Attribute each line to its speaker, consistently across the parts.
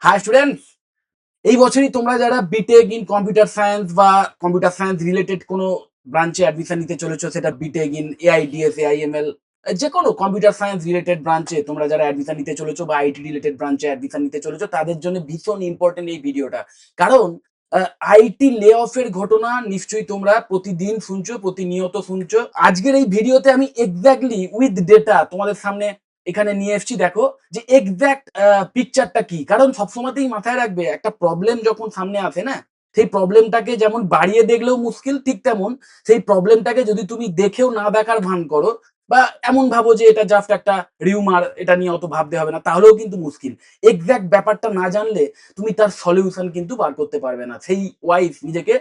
Speaker 1: High students, এই বছরই তোমরা যারা বিটেক ইন কম্পিউটার সায়েন্স বা কম্পিউটার সায়েন্স রিলেটেড কোনো ব্রাঞ্চে অ্যাডমিশন নিতে চলেছো, সেটা বিটেক ইন এআইডিএস, এআইএমএল, যে কোনো কম্পিউটার সায়েন্স রিলেটেড ব্রাঞ্চে তোমরা যারা অ্যাডমিশন নিতে চলেছো বা আইটি রিলেটেড ব্রাঞ্চে অ্যাডমিশন নিতে চলেছো, তাদের জন্য ভীষণ ইম্পর্টেন্ট এই ভিডিওটা। কারণ আইটি লে অফের ঘটনা নিশ্চয়ই তোমরা প্রতিদিন শুনছো, প্রতিনিয়ত শুনছো। আজকের এই ভিডিওতে আমি এক্স্যাক্টলি উইথ ডেটা তোমাদের সামনে এখানে নিয়ে এসেছি। দেখো যে এক্স্যাক্ট পিকচারটা কি। কারণ সবসময়তেই মাথায় রাখবে, একটা প্রবলেম যখন সামনে আসে না, সেই প্রবলেমটাকে যেমন বাড়িয়ে দেখলেও মুশকিল, ঠিক তেমন সেই প্রবলেমটাকে যদি তুমি দেখেও না দেখার ভান করো বা এমন ভাবো যে এটা জাস্ট একটা রিউমার, এটা নিয়ে অত ভাবতে হবে না, তাহলেও কিন্তু মুশকিল। এক্স্যাক্ট ব্যাপারটা না জানলে তুমি তার সলিউশন কিন্তু বার করতে পারবে না, সেই ওয়াইজ নিজেকে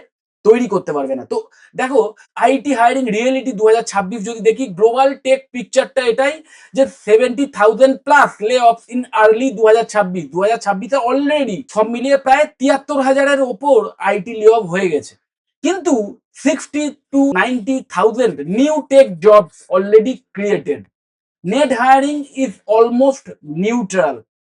Speaker 1: তৈরি করতে পারবে না। তো দেখো, আইটি হায়ারিং রিয়েলিটি 2026 যদি দেখি, গ্লোবাল টেক পিকচারটা এটাই যে 70,000 plus lay off in early 2026। 2026-এ অলরেডি সব মিলিয়ে প্রায় 73,000-এর ওপর আইটি লে অফ হয়ে গেছে। কিন্তু 60 to 90,000 new tech jobs already created. Net hiring is almost neutral,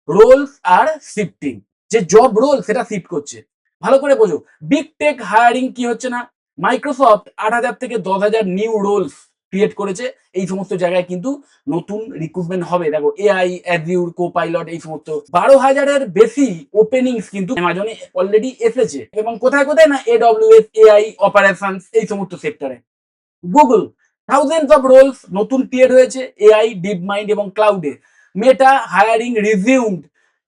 Speaker 1: roles are shifting. যে জব রোল সেটা শিফট করছে। ভালো করে বোঝো, বিগ টেক হায়ারিং কি হচ্ছে না, মাইক্রোসফট 8,000 থেকে 10,000 নিউ রোলস ক্রিয়েট করেছে। এই সমস্ত জায়গায় কিন্তু নতুন রিক্রুটমেন্ট হবে। দেখো, এআই, অ্যাজিউর, কোপাইলট, এই সমস্ত 12,000-এর বেশি ওপেনিংস কিন্তু অ্যামাজনে অলরেডি এসেছে। এবং কোথায় কোথায় না, এডব্লিউএস, এআই, অপারেশনস, এই সমস্ত সেক্টরে। গুগল, থাউজেন্ডস অফ রোলস নতুন ক্রিয়েট হয়েছে এআই, ডিপ মাইন্ড এবং ক্লাউডে। মেটা হায়ারিং রিজিউমড,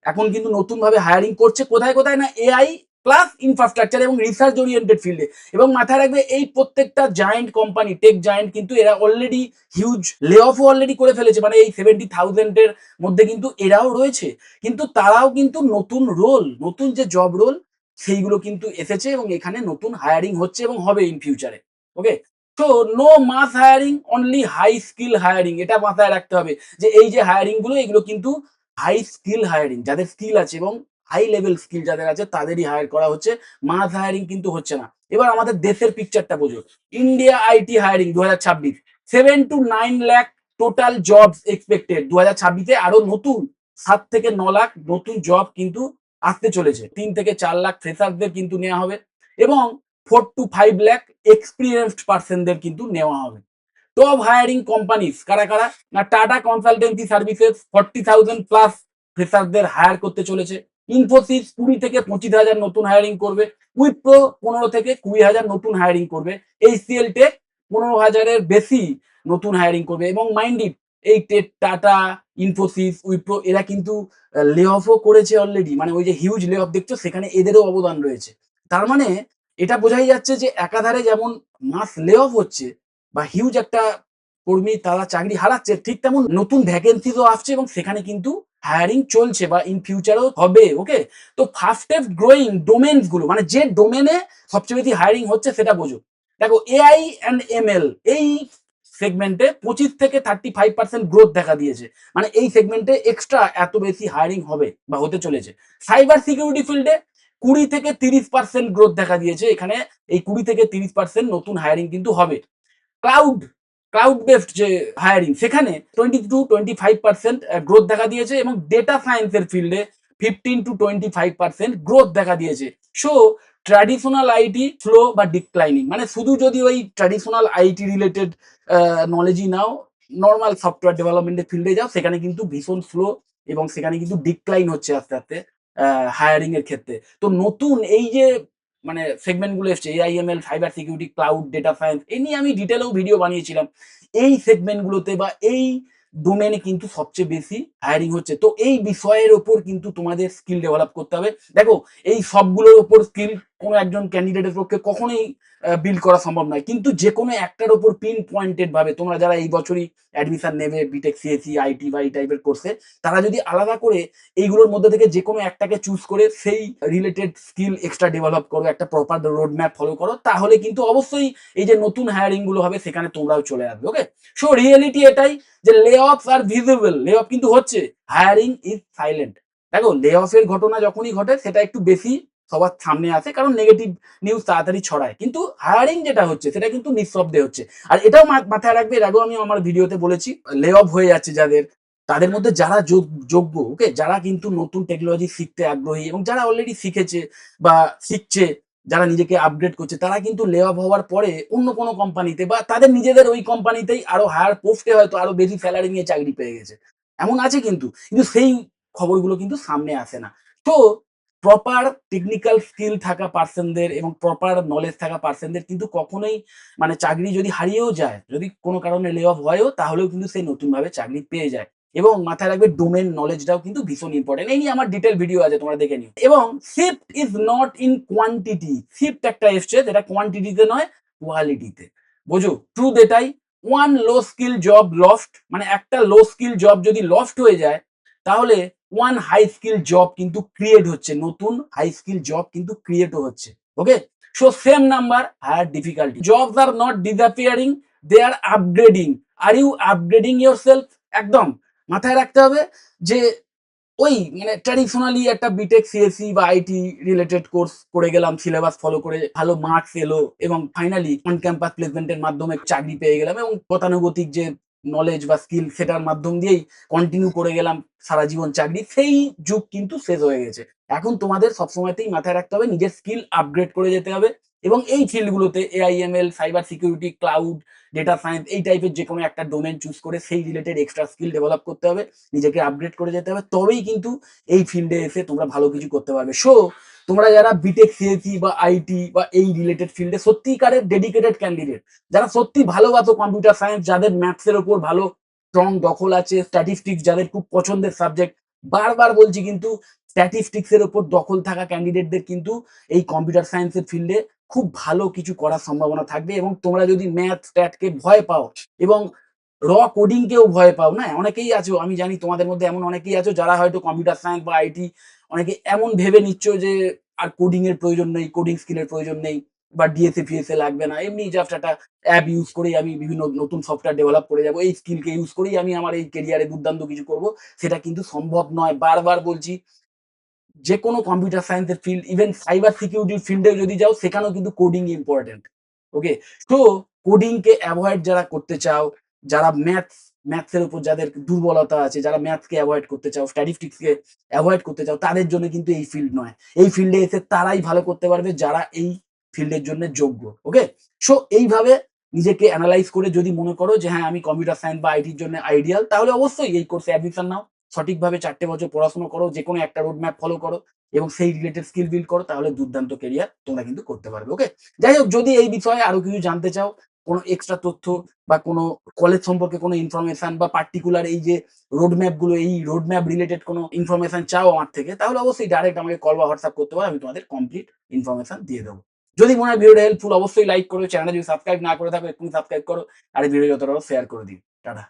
Speaker 1: এখন কিন্তু নতুন ভাবে হায়ারিং করছে। কোথায় কোথায় না, এআই প্লাস ইনফ্রাস্ট্রাকচার এবং রিসার্চ ওরিয়েন্টেড ফিল্ডে। এবং মাথায় রাখবে, এই প্রত্যেকটা জায়েন্ট কোম্পানি, টেক জায়েন্ট, কিন্তু এরা অলরেডি হিউজ লে অফও অলরেডি করে ফেলেছে। মানে এই 70,000-এর মধ্যে কিন্তু এরাও রয়েছে। কিন্তু তারাও কিন্তু নতুন রোল, নতুন যে জব রোল, সেইগুলো কিন্তু এসেছে এবং এখানে নতুন হায়ারিং হচ্ছে এবং হবে ইন ফিউচারে। ওকে, তো no mass hiring, only high skill hiring. এটা মাথায় রাখতে হবে যে এই যে হায়ারিং গুলো, এগুলো কিন্তু হাই স্কিল হায়ারিং, যাদের স্কিল আছে এবং হাই লেভেল স্কিল যাদের আছে তাদেরই হায়ার করা হচ্ছে। মাস হায়ারিং কিন্তু হচ্ছে না। এবার আমাদের দেশের পিকচারটা বোঝো। India IT hiring 2026, 7 to 9 lakh total jobs expected. 2026-এ আরো নতুন 7 থেকে 9 লাখ নতুন জব কিন্তু আসতে চলেছে। 3 থেকে 4 লাখ ফ্রেশারদের কিন্তু নেওয়া হবে এবং 4 to 5 লাখ এক্সপিরিয়েন্সড পার্সনদের কিন্তু নেওয়া হবে। টপ হায়ারিং কোম্পানিজ কারা কারা না, টাটা কনসালটেন্সি সার্ভিসেস 40,000 প্লাস ফ্রেশারদের হায়ার করতে চলেছে। ইনফোসিস 20 থেকে 25,000 নতুন হায়ারিং করবে। উইপ্রো 15 থেকে 20,000 নতুন হায়ারিং করবে। এইচসিএল টেক 15,000-এর বেশি নতুন হায়ারিং করবে। এবং মাইন্ডিট, এই টাটা, ইনফোসিস, উইপ্রো, এরা কিন্তু লে অফও করেছে অলরেডি। মানে ওই যে হিউজ লে অফ দেখছো, সেখানে এদেরও অবদান রয়েছে। তার মানে এটা বোঝাই যাচ্ছে যে একাধারে যেমন মাস লে অফ হচ্ছে বা হিউজ একটা কর্মী তারা চাকরি হারাচ্ছে, ঠিক তেমন নতুন ভ্যাকেন্সিও আসছে এবং সেখানে কিন্তু হায়ারিং চলছে বা ইন ফিউচারও হবে। ওকে, তো ফাস্টেস্ট গ্রোয়িং ডোমেনস গুলো, মানে যে ডোমেনে সবচেয়ে বেশি হায়ারিং হচ্ছে সেটা বোঝো। দেখো, এআই অ্যান্ড এমএল, এই সেগমেন্টে 25 থেকে 35% গ্রোথ দেখা দিয়েছে। মানে এই সেগমেন্টে এক্সট্রা এত বেশি হায়ারিং হবে বা হতে চলেছে। সাইবার সিকিউরিটি ফিল্ডে 20 থেকে 30% গ্রোথ দেখা দিয়েছে। এখানে এই 20 থেকে 30% নতুন হায়ারিং কিন্তু হবে। ক্লাউড, ক্লাউড বেসড যে হায়ারিং, সেখানে 20 to 25% গ্রোথ দেখা দিয়েছে এবং ডেটা সায়েন্সের ফিল্ডে 15 to 25% গ্রোথ দেখা দিয়েছে। সো ট্র্যাডিশনাল আইটি স্লো বা ডিক্লাইনিং, মানে শুধু যদি ওই ট্র্যাডিশনাল আইটি রিলেটেড নলেজই নাও, নর্মাল সফটওয়্যার ডেভেলপমেন্টের ফিল্ডে যাও, সেখানে কিন্তু ভীষণ স্লো এবং সেখানে কিন্তু ডিক্লাইন হচ্ছে আস্তে আস্তে হায়ারিং এর ক্ষেত্রে। তো নতুন এই যে মানে সেগমেন্ট গুলো এসছে, AIML, cyber security, cloud, data science, এই নিয়ে আমি ডিটেলেও ভিডিও বানিয়েছিলাম। এই সেগমেন্ট গুলোতে বা এই ডোমেনে কিন্তু সবচেয়ে বেশি হায়ারিং হচ্ছে। তো এই বিষয়ের ওপর কিন্তু তোমাদের স্কিল ডেভেলপ করতে হবে। দেখো, এই সবগুলোর ওপর স্কিল কোনো একজন ক্যান্ডিডেটের পক্ষে কখনোই বিল্ড করা সম্ভব নয়, কিন্তু যে কোনো একটার ওপর পিন পয়েন্টেড ভাবে তোমরা যারা এই বছরই অ্যাডমিশন নেবে বিটেক, সিএসসি, আইটি বা এই টাইপের কোর্সে, তারা যদি আলাদা করে এইগুলোর মধ্যে থেকে যে কোনো একটাকে চুজ করে সেই রিলেটেড স্কিল এক্সট্রা ডেভেলপ করো, একটা প্রপার রোড ম্যাপ ফলো করো, তাহলে কিন্তু অবশ্যই এই যে নতুন হায়ারিং গুলো হবে সেখানে তোমরাও চলে আসবে। ওকে, সো রিয়েলিটি এটাই যে লে অফ আর ভিজিবল, লে অফ কিন্তু হচ্ছে, হায়ারিং ইজ সাইলেন্ট। দেখো, লে অফের ঘটনা যখনই ঘটে সেটা একটু বেশি সবার সামনে আসে, কারণ নেগেটিভ নিউজ তাড়াতাড়ি ছড়ায়। কিন্তু হায়ারিং যেটা হচ্ছে সেটা কিন্তু নিঃশব্দে হচ্ছে। আর এটাও মাথায় রাখবে, এর আগেও আমি আমার ভিডিওতে বলেছি, লে অফ হয়ে যাচ্ছে যাদের, তাদের মধ্যে যারা যোগ্য, ওকে? যারা কিন্তু নতুন টেকনোলজি শিখতে আগ্রহী এবং যারা অলরেডি শিখেছে বা শিখছে, যারা নিজেকে আপগ্রেড করছে, তারা কিন্তু লে অফ হওয়ার পরে অন্য কোনো কোম্পানিতে বা তাদের নিজেদের ওই কোম্পানিতেই আরো হায়ার পোস্টে হয়তো আরো বেশি স্যালারি নিয়ে চাকরি পেয়ে গেছে। এমন আছে কিন্তু। কিন্তু সেই খবরগুলো কিন্তু সামনে আসে না। তো প্রপার টেকনিক্যাল স্কিল থাকা পারসনদের এবং প্রপার নলেজ থাকা পারসনদের কিন্তু কখনোই মানে চাকরি যদি হারিয়েও যায়, যদি কোনো কারণে লে অফ হয়ও, তাহলেও কিন্তু সে নতুনভাবে চাকরি পেয়ে যায়। এবং মাথায় রাখবে ডোমেন নলেজটাও কিন্তু ভীষণ ইম্পর্টেন্ট। এই নিয়ে আমার ডিটেইল ভিডিও আছে, তোমরা দেখে নিও। এবং shift is not in quantity. Shift একটা এসছে যেটা কোয়ান্টিটিতে নয়, কোয়ালিটিতে। বোঝো? ট্রুথ এটাই। One low skill job lost, মানে একটা লো স্কিল জব যদি লস্ট হয়ে যায়, তাহলে ওয়ান হাই স্কিল জব কিন্তু ক্রিয়েট হচ্ছে। নতুন হাই স্কিল জব কিন্তু ক্রিয়েটও হচ্ছে। Okay? So same number, higher difficulty. Jobs are not disappearing, they are upgrading. Are you upgrading yourself? একদম মাথায় রাখতে হবে যে ওই মানে ট্র্যাডিশনালি একটা বিটেক, সিএসসি বা আইটি রিলেটেড কোর্স করে গেলাম, সিলেবাস ফলো করে ভালো মার্কস এলো এবং ফাইনালি অন ক্যাম্পাস প্লেসমেন্টের মাধ্যমে চাকরি পেয়ে গেলাম এবং গতানুগতিক যে নলেজ বা স্কিল সেটার মাধ্যম দিয়েই কন্টিনিউ করে গেলাম সারা জীবন চাকরি। সেই যুগ কিন্তু শেষ হয়ে গেছে। এখন তোমাদের সবসময়তেই মাথায় রাখতে হবে নিজের স্কিল আপগ্রেড করে যেতে হবে এবং এই ফিল্ডগুলোতে AI ML, cyber security, cloud, data science, এই টাইপের যে কোনো একটা ডোমেন চুজ করে সেই রিলেটেড এক্সট্রা স্কিল ডেভেলপ করতে হবে, নিজেকে আপগ্রেড করে যেতে হবে। তবেই কিন্তু এই ফিল্ডে এসে তোমরা ভালো কিছু করতে পারবে। সো তোমরা যারা বিটেক, সিএসসি বা আইটি বা এই রিলেটেড ফিল্ডে সত্যিকারের ডেডিকেটেড ক্যান্ডিডেট, যারা সত্যি ভালোবাসো কম্পিউটার সায়েন্স, যাদের ম্যাথসের উপর ভালো স্ট্রং দখল আছে, স্ট্যাটিস্টিক্স যাদের খুব পছন্দের সাবজেক্ট, বারবার বলছি কিন্তু স্ট্যাটিস্টিক্স এর উপর দখল থাকা ক্যান্ডিডেটদের কিন্তু এই কম্পিউটার সায়েন্সের ফিল্ডে খুব ভালো কিছু করার সম্ভাবনা থাকবে। এবং তোমরা যদি ম্যাথ, স্ট্যাটকে ভয় পাও এবং কোডিং কেও ভয় পাও না, অনেকেই আছো, আমি জানি তোমাদের মধ্যে এমন অনেকেই আছো যারা হয়তো কম্পিউটার সায়েন্স বা আইটি অনেকে এমন ভেবে নিচ্ছ যে আর কোডিং এর প্রয়োজন নেই, কোডিং স্কিলের প্রয়োজন নেই বা ডিএসএ ফিএসএ লাগবে না, এমনি জাস্ট একটা অ্যাপ ইউজ করেই আমি বিভিন্ন নতুন সফটওয়্যার ডেভেলপ করে যাবো, এই স্কিলকে ইউজ করেই আমি আমার এই কেরিয়ারে দুর্দান্ত কিছু করব। সেটা কিন্তু সম্ভব নয়। বারবার বলছি, যে কোনো কম্পিউটার সায়েন্সের ফিল্ড, ইভেন সাইবার সিকিউরিটির ফিল্ডেও যদি যাও, সেখানেও কিন্তু কোডিং ইম্পর্টেন্ট। ওকে? তো কোডিং কে এভয়েড যারা করতে চাও, যারা ম্যাথস এর উপর যাদের দুর্বলতা আছে, যারা ম্যাথস কে এভয়েড করতে চাও, স্ট্যাটিস্টিক্স কে এভয়েড করতে চাও, তাদের জন্য কিন্তু এই ফিল্ড নয়। এই ফিল্ডে এসে তারাই ভালো করতে পারবে যারা এই ফিল্ডের জন্য যোগ্য। ওকে? সো এইভাবে নিজেকে এনালাইজ করে যদি মনে করো যে হ্যাঁ, আমি কম্পিউটার সায়েন্স বা আইটির জন্য আইডিয়াল, তাহলে অবশ্যই এই কোর্সে অ্যাডমিশন নাও। সঠিকভাবে ৪ টে বছর পড়াশোনা করো, যেকোনো একটা রোড ম্যাপ ফলো করো এবং সেই রিলেটেড স্কিল বিল্ড করো, তাহলে দুর্দান্ত ক্যারিয়ার তোমরা কিন্তু করতে পারবে। ওকে? যাই হোক, যদি এই বিষয়ে আরো কিছু জানতে চাও, কোনো এক্সট্রা তথ্য বা কোনো কলেজ সম্পর্কে কোনো ইনফরমেশন বা পার্টিকুলার এই যে রোড ম্যাপ গুলো, এই রোড ম্যাপ রিলেটেড কোনো ইনফরমেশন চাও আমার থেকে, তাহলে অবশ্যই ডাইরেক্ট আমাকে কল বা হোয়াটসঅ্যাপ করতে পারো, আমি তোমাদের কমপ্লিট ইনফরমেশন দিয়ে দেবো। যদি মনে হয় ভিডিওটা হেল্পফুল, অবশ্যই লাইক করো। চ্যানেলে যদি সাবস্ক্রাইব না করে থাকো, এক্ষুনি সাবস্ক্রাইব করো। আর এই ভিডিও যতটা শেয়ার করে দিও। টাটা।